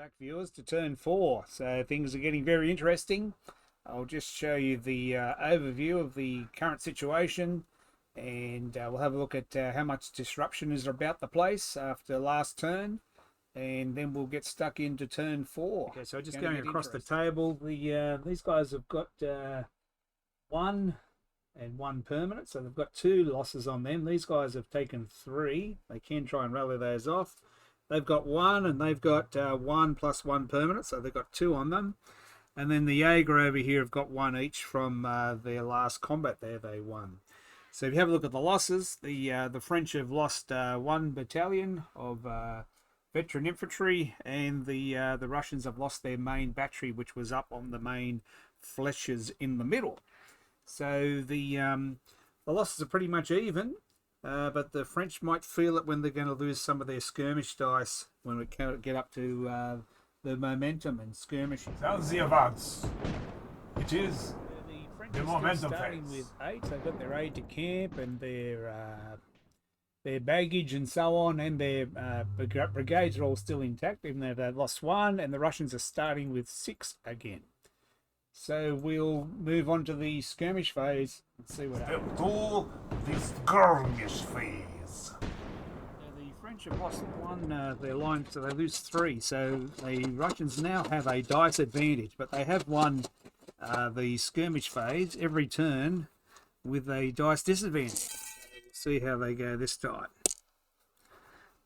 back, viewers, to turn 4. So things are getting very interesting. I'll just show you the overview of the current situation, and we'll have a look at how much disruption is about the place after last turn, and then we'll get stuck into turn 4. Okay, so just going across the table, these guys have got 1 and 1 permanent, so they've got 2 losses on them. These guys have taken 3. They can try and rally those off. They've got 1 and they've got 1 plus 1 permanent, so they've got 2 on them. And then the Jaeger over here have got 1 each from their last combat there they won. So if you have a look at the losses, the French have lost 1 battalion of veteran infantry, and the Russians have lost their main battery, which was up on the main flèches in the middle. So the losses are pretty much even. But the French might feel it when they're going to lose some of their skirmish dice when we get up to the momentum and skirmishing. Sounds the advance. It is The French the are momentum starting phase. with 8. They've got their aide de camp and their baggage and so on, and their brigades are all still intact, even though they've lost 1. And the Russians are starting with 6 again. So we'll move on to the skirmish phase and see what happens. Step 2, the skirmish phase. The French have lost 1 their line, so they lose 3. So the Russians now have a dice advantage, but they have won the skirmish phase every turn with a dice disadvantage. So we'll see how they go this time.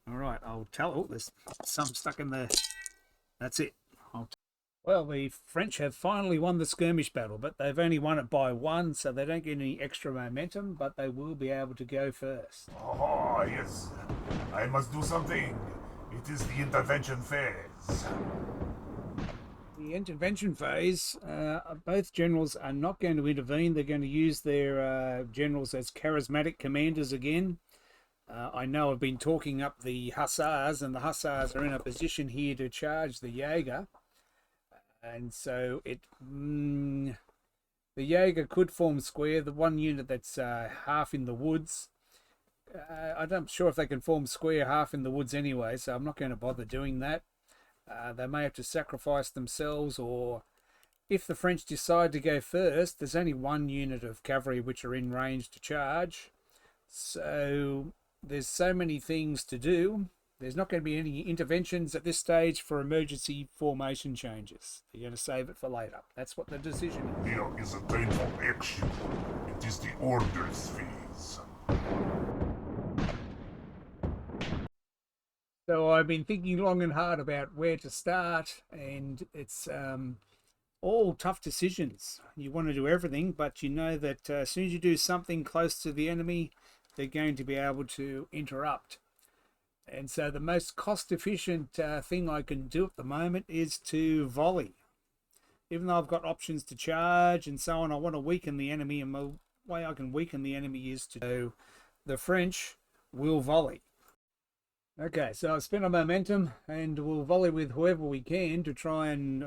All right, I'll tell. Oh, there's some stuck in there. That's it. Well, the French have finally won the skirmish battle, but they've only won it by 1, so they don't get any extra momentum, but they will be able to go first. Oh, yes. I must do something. It is the intervention phase. The intervention phase, both generals are not going to intervene. They're going to use their generals as charismatic commanders again. I know I've been talking up the Hussars, and the Hussars are in a position here to charge the Jaeger. And so the Jaeger could form square. The one unit that's half in the woods, I'm not sure if they can form square half in the woods anyway, so I'm not going to bother doing that. They may have to sacrifice themselves, or if the French decide to go first, there's only 1 unit of cavalry which are in range to charge. So there's so many things to do. There's not going to be any interventions at this stage for emergency formation changes. They're going to save it for later. That's what the decision is. There is a time for action. It is the orders phase. So I've been thinking long and hard about where to start, and it's all tough decisions. You want to do everything, but you know that as soon as you do something close to the enemy, they're going to be able to interrupt. And so the most cost-efficient thing I can do at the moment is to volley. Even though I've got options to charge and so on, I want to weaken the enemy, and the way I can weaken the enemy is to do the French will volley. Okay, so I've spent a momentum, and we'll volley with whoever we can to try and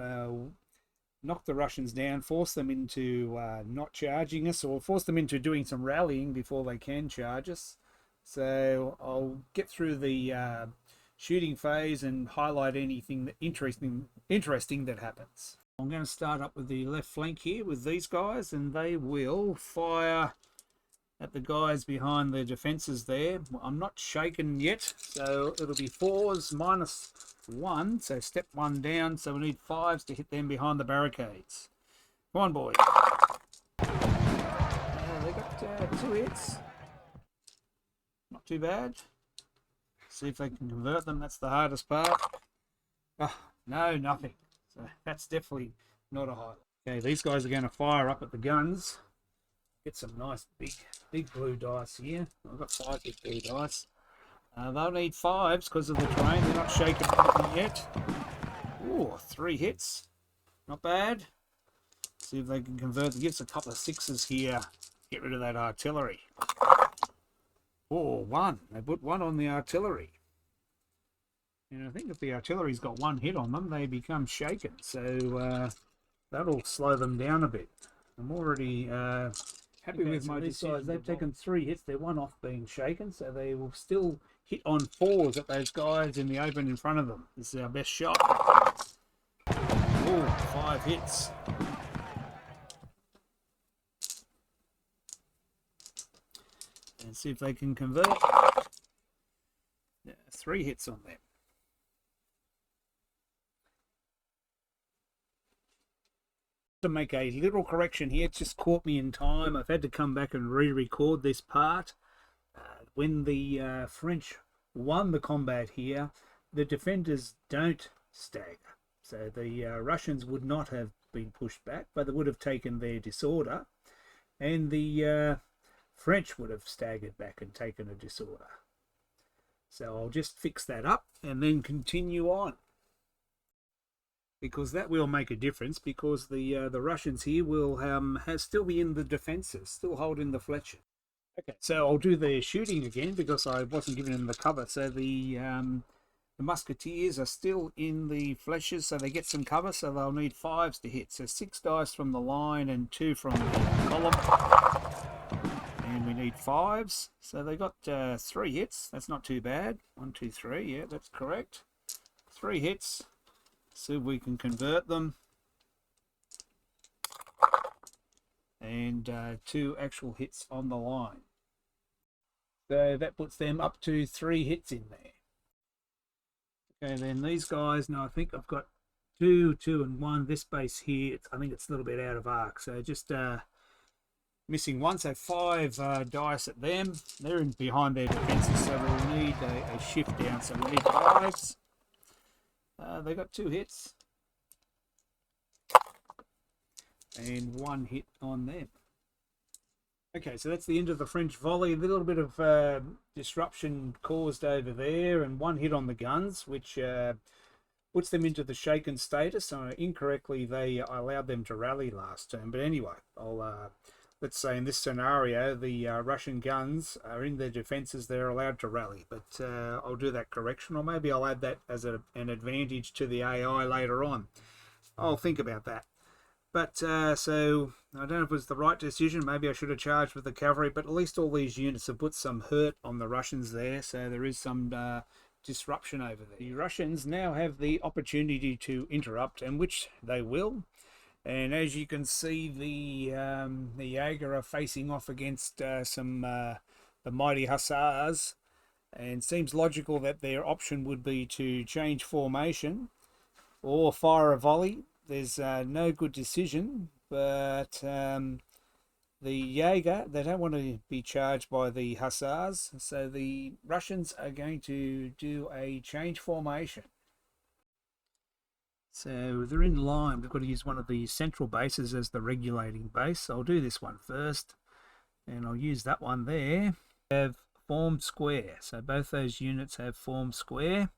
knock the Russians down, force them into not charging us, or force them into doing some rallying before they can charge us. So I'll get through the shooting phase and highlight anything that interesting that happens. I'm going to start up with the left flank here with these guys, and they will fire at the guys behind the defences there. I'm not shaken yet, so it'll be 4s minus 1, so step 1 down, so we need 5s to hit them behind the barricades. Come on, boys. They got 2 hits. Not too bad. See if they can convert them. That's the hardest part. Oh, no, nothing. So that's definitely not a highlight. Okay, these guys are going to fire up at the guns. Get some nice big blue dice here. I've got 5 big blue dice. They'll need 5s because of the terrain. They're not shaken yet. Ooh, 3 hits. Not bad. See if they can convert. Give us a couple of 6s here. Get rid of that artillery. Oh, 1. They put 1 on the artillery. And I think if the artillery's got 1 hit on them, they become shaken. So that'll slow them down a bit. I'm already Happy with my decision. They've taken 3 hits. They're 1 off being shaken, so they will still hit on 4s at those guys in the open in front of them. This is our best shot. Oh, 5 hits. And see if they can convert. Yeah, 3 hits on them. To make a little correction here, it's just caught me in time. I've had to come back and re-record this part. When the French won the combat here, the defenders don't stagger. So the Russians would not have been pushed back, but they would have taken their disorder. And the French would have staggered back and taken a disorder. So I'll just fix that up and then continue on, because that will make a difference, because the Russians here will still be in the defences, still holding the Fletcher. Okay, so I'll do the shooting again because I wasn't giving them the cover. So the Musketeers are still in the Fletchers, so they get some cover, so they'll need 5s to hit. So 6 dice from the line and 2 from the column. And we need 5s, so they got 3 hits. That's not too bad. 1, 2, 3. Yeah, that's correct. 3 hits. See if we can convert them. And 2 actual hits on the line. So that puts them up to 3 hits in there. Okay, then these guys, now I think I've got 2, 2 and 1. This base here, I think it's a little bit out of arc. So just missing 1, so 5 dice at them. They're in behind their defences, so we'll need a shift down. So we need 5s. They got 2 hits. And 1 hit on them. Okay, so that's the end of the French volley. A little bit of disruption caused over there, and 1 hit on the guns, which puts them into the shaken status. So incorrectly, I allowed them to rally last turn. But anyway, let's say in this scenario, the Russian guns are in their defences. They're allowed to rally, but I'll do that correction, or maybe I'll add that as an advantage to the AI later on. I'll think about that. But so I don't know if it was the right decision. Maybe I should have charged with the cavalry, but at least all these units have put some hurt on the Russians there, so there is some disruption over there. The Russians now have the opportunity to interrupt, and which they will. And as you can see, the Jaeger are facing off against the mighty Hussars, and seems logical that their option would be to change formation or fire a volley. There's no good decision, but the Jaeger, they don't want to be charged by the Hussars, so the Russians are going to do a change formation. So they're in line. We've got to use one of the central bases as the regulating base. So I'll do this one first, and I'll use that one there. Have formed square. So both those units have formed square.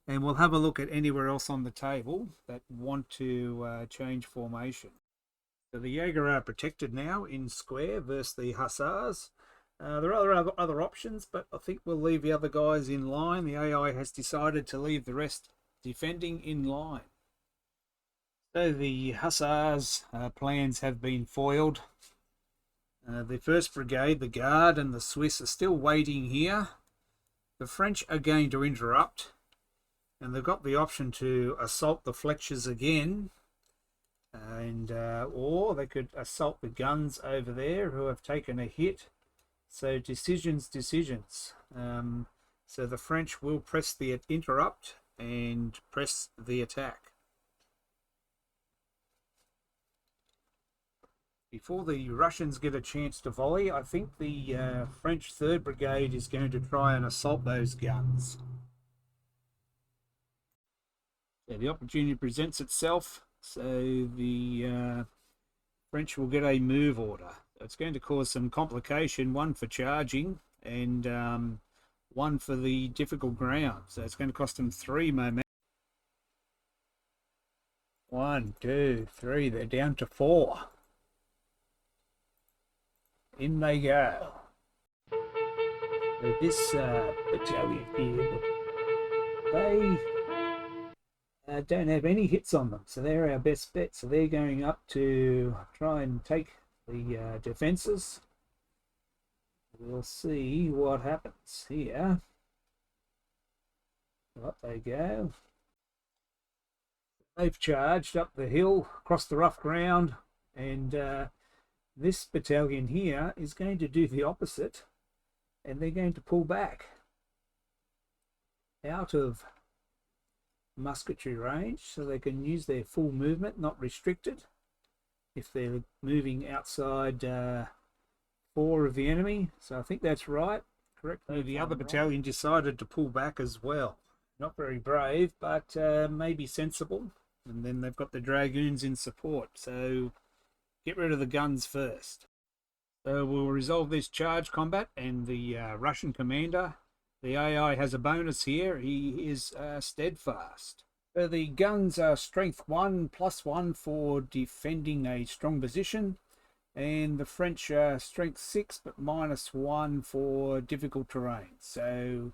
And we'll have a look at anywhere else on the table that want to change formation. So the Jaeger are protected now in square versus the Hussars. There are other options, but I think we'll leave the other guys in line. The AI has decided to leave the rest defending in line. So the Hussars' plans have been foiled. The 1st Brigade, the Guard and the Swiss are still waiting here. The French are going to interrupt, and they've got the option to assault the Fletchers again, and or they could assault the guns over there who have taken a hit. So decisions. So the French will press the interrupt and press the attack. Before the Russians get a chance to volley, I think the French 3rd Brigade is going to try and assault those guns. So the opportunity presents itself, so the French will get a move order. It's going to cause some complication, one for charging and one for the difficult ground. So it's going to cost them 3 momentum. 1, 2, 3, they're down to 4. In they go. So this battalion here, they don't have any hits on them, so they're our best bet. So they're going up to try and take the defenses. We'll see what happens here. Up they go. They've charged up the hill, across the rough ground, and this battalion here is going to do the opposite, and they're going to pull back out of musketry range so they can use their full movement, not restricted, if they're moving outside 4 of the enemy. So I think that's right. Correctly, the other battalion decided to pull back as well. Not very brave, but maybe sensible. And then they've got the dragoons in support, so get rid of the guns first. So we'll resolve this charge combat, and the Russian commander, the AI, has a bonus here. He is steadfast. So the guns are strength 1 +1 for defending a strong position, and the French are strength 6 but -1 for difficult terrain. So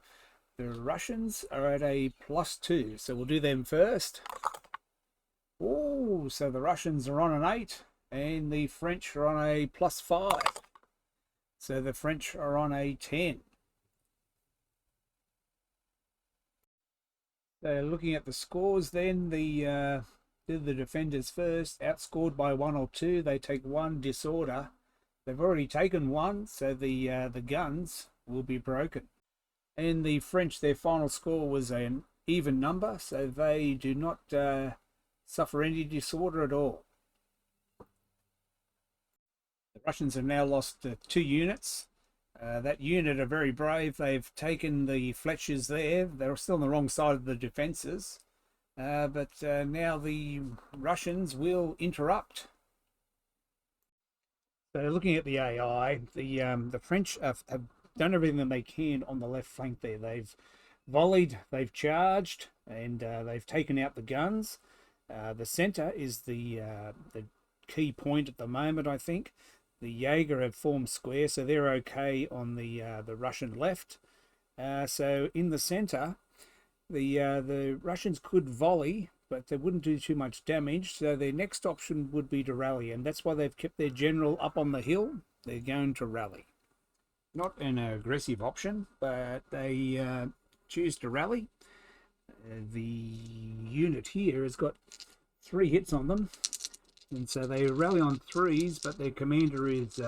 the Russians are at a +2, so we'll do them first. Oh, so the Russians are on an 8 and the French are on a +5. So the French are on a 10. So looking at the scores then, the defenders first, outscored by 1 or 2. They take 1 disorder. They've already taken 1, so the guns will be broken. And the French, their final score was an even number, so they do not suffer any disorder at all. The Russians have now lost 2 units. That unit are very brave. They've taken the Fletchers there. They're still on the wrong side of the defences. But now the Russians will interrupt. So looking at the AI, the French have done everything that they can on the left flank there. They've volleyed, they've charged, and they've taken out the guns. The centre is the key point at the moment, I think. The Jaeger have formed square, so they're okay on the Russian left. So in the centre, the Russians could volley, but they wouldn't do too much damage. So their next option would be to rally, and that's why they've kept their general up on the hill. They're going to rally. Not an aggressive option, but they choose to rally. The unit here has got 3 hits on them, and so they rally on 3s, but their commander is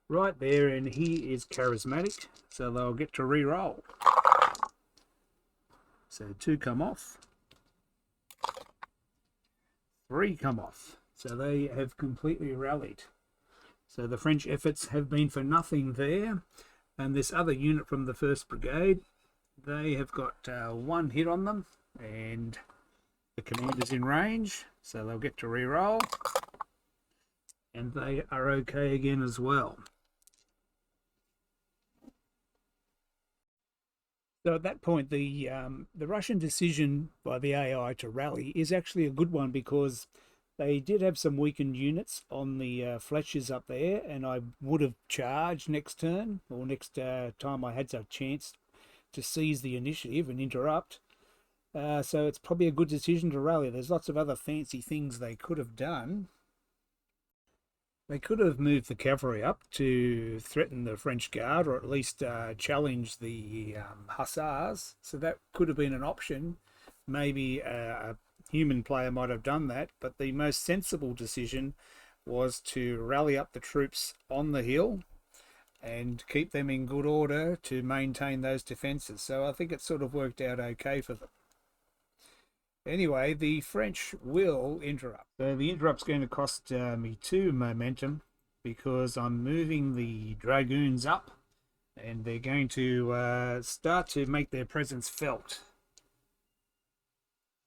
right there, and he is charismatic, so they'll get to re-roll. So 2 come off, 3 come off, so they have completely rallied. So the French efforts have been for nothing there. And this other unit from the 1st Brigade, they have got 1 hit on them, and the commander's in range, so they'll get to re-roll, and they are okay again as well. So at that point, the Russian decision by the AI to rally is actually a good one, because they did have some weakened units on the Fletchers up there, and I would have charged next turn, or next time I had a chance to seize the initiative and interrupt. So it's probably a good decision to rally. There's lots of other fancy things they could have done. They could have moved the cavalry up to threaten the French Guard, or at least challenge the Hussars. So that could have been an option. Maybe a human player might have done that, but the most sensible decision was to rally up the troops on the hill and keep them in good order to maintain those defences. So I think it sort of worked out okay for them. Anyway, the French will interrupt. So the interrupt's going to cost me 2 momentum, because I'm moving the dragoons up, and they're going to start to make their presence felt.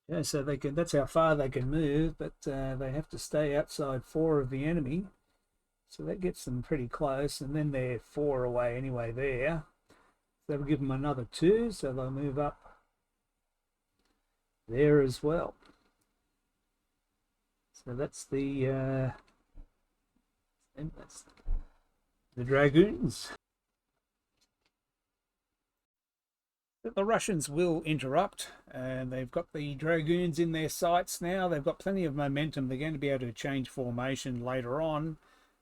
Yeah, so they can, that's how far they can move, but they have to stay outside 4 of the enemy. So that gets them pretty close, and then they're 4 away anyway there. So that'll give them another 2, so they'll move up there as well. So that's the dragoons. The Russians will interrupt, and they've got the dragoons in their sights now. They've got plenty of momentum. They're going to be able to change formation later on.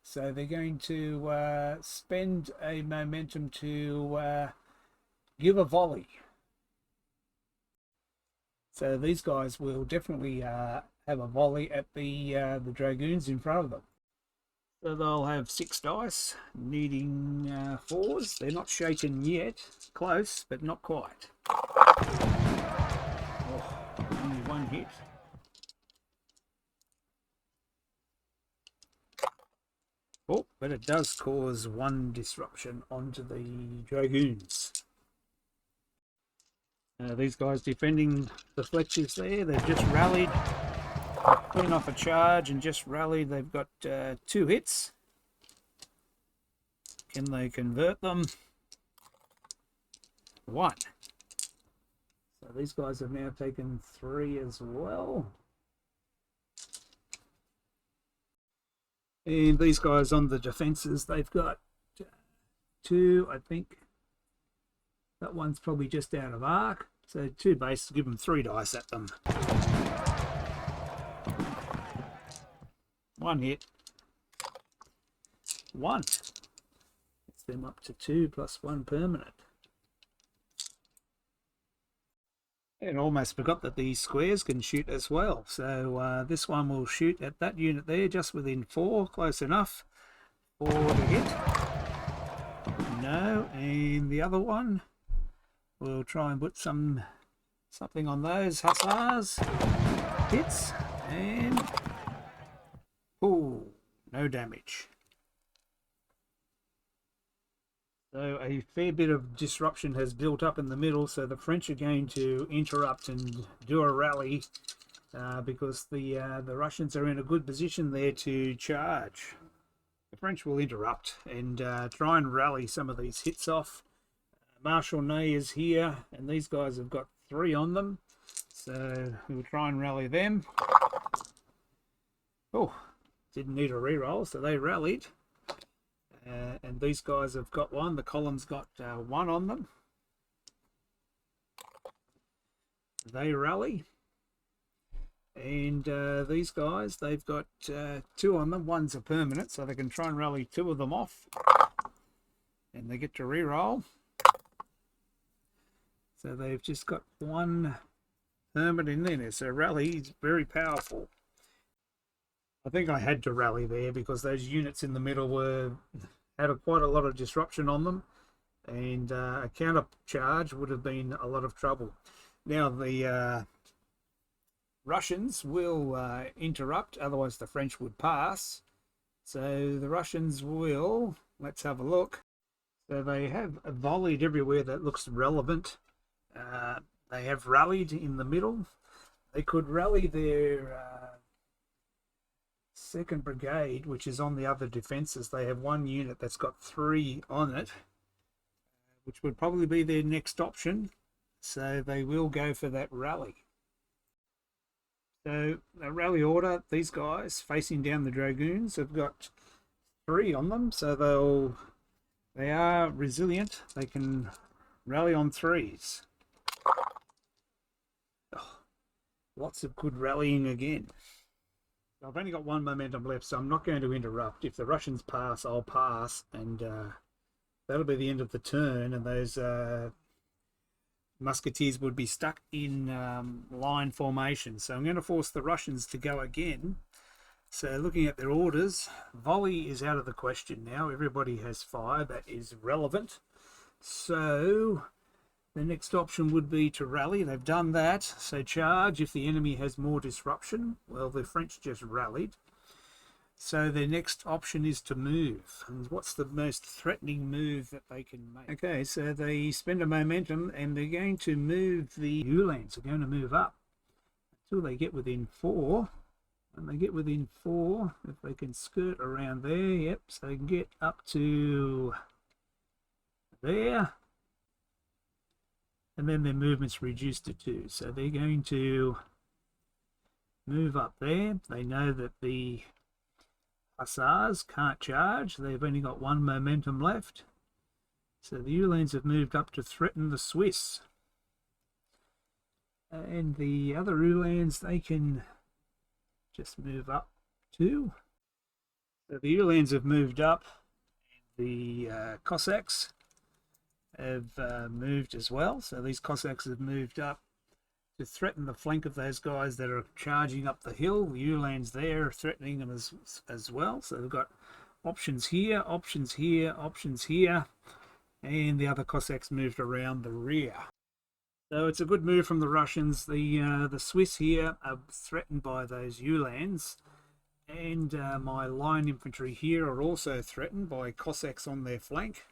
So they're going to spend a momentum to give a volley. So these guys will definitely have a volley at the dragoons in front of them. So they'll have 6 dice, needing 4s. They're not shaken yet. Close, but not quite. Oh, only 1 hit. Oh, but it does cause 1 disruption onto the dragoons. These guys defending the Fletchers there, they've just rallied, clean off a charge and just rallied. They've got 2 hits. Can they convert them? 1. So these guys have now taken 3 as well. And these guys on the defences, they've got 2, I think. That one's probably just out of arc. So 2 base, give them 3 dice at them. 1 hit. 1. Gets them up to 2 plus 1 permanent. And almost forgot that these squares can shoot as well. So this one will shoot at that unit there, just within 4, close enough. 4 to hit. No, and the other one, we'll try and put something on those hussars. Hits, and oh, no damage. So a fair bit of disruption has built up in the middle, so the French are going to interrupt and do a rally because the Russians are in a good position there to charge. The French will interrupt and try and rally some of these hits off. Marshal Ney is here, and these guys have got 3 on them, so we'll try and rally them. Oh, didn't need a reroll, so they rallied. And these guys have got 1. The column's got 1 on them. They rally. And these guys, they've got 2 on them. 1's a permanent, so they can try and rally 2 of them off. And they get to reroll. So they've just got 1 permanent in there. So rally is very powerful. I think I had to rally there because those units in the middle had quite a lot of disruption on them, and a counter charge would have been a lot of trouble. Now the Russians will interrupt, otherwise the French would pass. So the Russians will, let's have a look. So they have volleyed everywhere that looks relevant. They have rallied in the middle. They could rally their 2nd Brigade, which is on the other defences. They have 1 unit that's got 3 on it, which would probably be their next option. So they will go for that rally. So the rally order, these guys facing down the dragoons have got 3 on them, so they are resilient. They can rally on 3s. Oh, lots of good rallying again. I've only got 1 momentum left, so I'm not going to interrupt. If the Russians pass, I'll pass, and that'll be the end of the turn, and those musketeers would be stuck in line formation. So I'm going to force the Russians to go again. So looking at their orders, volley is out of the question now. Everybody has fire. That is relevant. So the next option would be to rally. They've done that. So charge if the enemy has more disruption. Well, the French just rallied. So their next option is to move. And what's the most threatening move that they can make? Okay, so they spend a momentum and they're going to move. The Uhlans are going to move up until they get within 4. When they get within 4, if they can skirt around there, yep, so they can get up to there. And then their movement's reduced to 2. So they're going to move up there. They know that the Hussars can't charge. They've only got 1 momentum left. So the Uhlans have moved up to threaten the Swiss. And the other Uhlans, they can just move up too. So the Uhlans have moved up. The Cossacks have moved as well. So these Cossacks have moved up to threaten the flank of those guys that are charging up the hill. The Uhlans there threatening them as well. So they've got options here, options here, options here, and the other Cossacks moved around the rear. So it's a good move from the Russians. The Swiss here are threatened by those Uhlans, and my line infantry here are also threatened by Cossacks on their flank,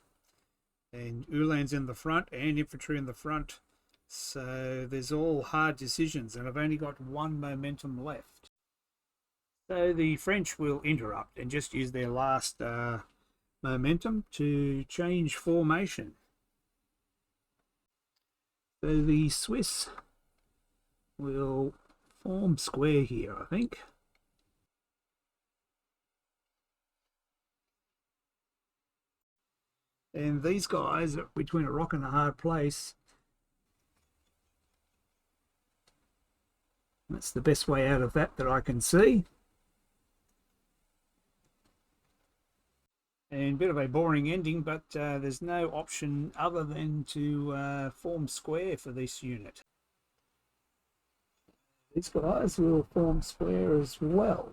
and Uhlans in the front and infantry in the front. So there's all hard decisions, and I've only got one momentum left. So the French will interrupt and just use their last momentum to change formation. So the Swiss will form square here, I think. And these guys are between a rock and a hard place. That's the best way out of that I can see. And a bit of a boring ending, but there's no option other than to form square for this unit. These guys will form square as well.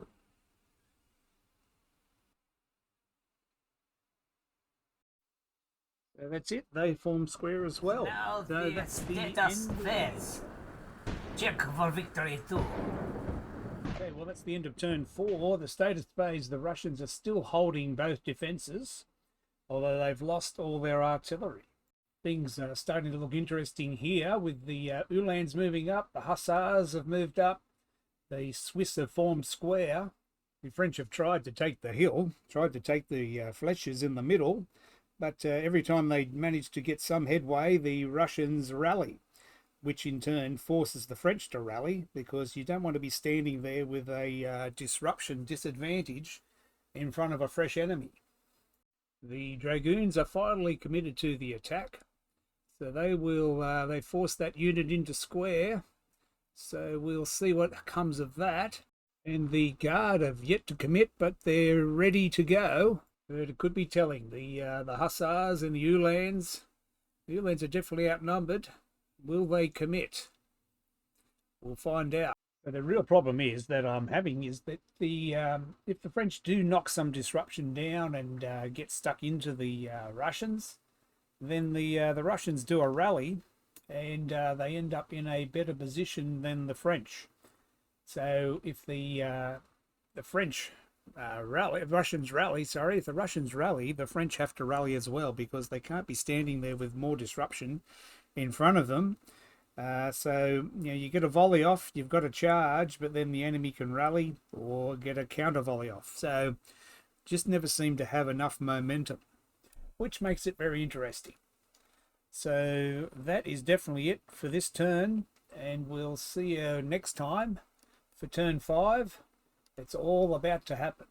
So that's it, they form square as well. Now So the that's the status end. phase. Check for victory too. Okay, well, that's the end of turn 4. The status phase, the Russians are still holding both defences, although they've lost all their artillery. Things are starting to look interesting here with the Uhlans moving up, the Hussars have moved up, the Swiss have formed square. The French have tried to take the hill, tried to take the flèches in the middle, but every time they manage to get some headway, the Russians rally, which in turn forces the French to rally, because you don't want to be standing there with a disruption disadvantage in front of a fresh enemy. The Dragoons are finally committed to the attack, so they will they force that unit into square, so we'll see what comes of that. And the Guard have yet to commit, but they're ready to go. But it could be telling. The Hussars and the Uhlans are definitely outnumbered. Will they commit? We'll find out. But the real problem is that I'm having is that if the French do knock some disruption down and get stuck into the Russians, then the Russians do a rally and they end up in a better position than the French. So if the French if the Russians rally, the French have to rally as well, because they can't be standing there with more disruption in front of them. So you get a volley off, you've got a charge, but then the enemy can rally or get a counter volley off. So just never seem to have enough momentum, which makes it very interesting. So that is definitely it for this turn, and we'll see you next time for turn 5. It's all about to happen.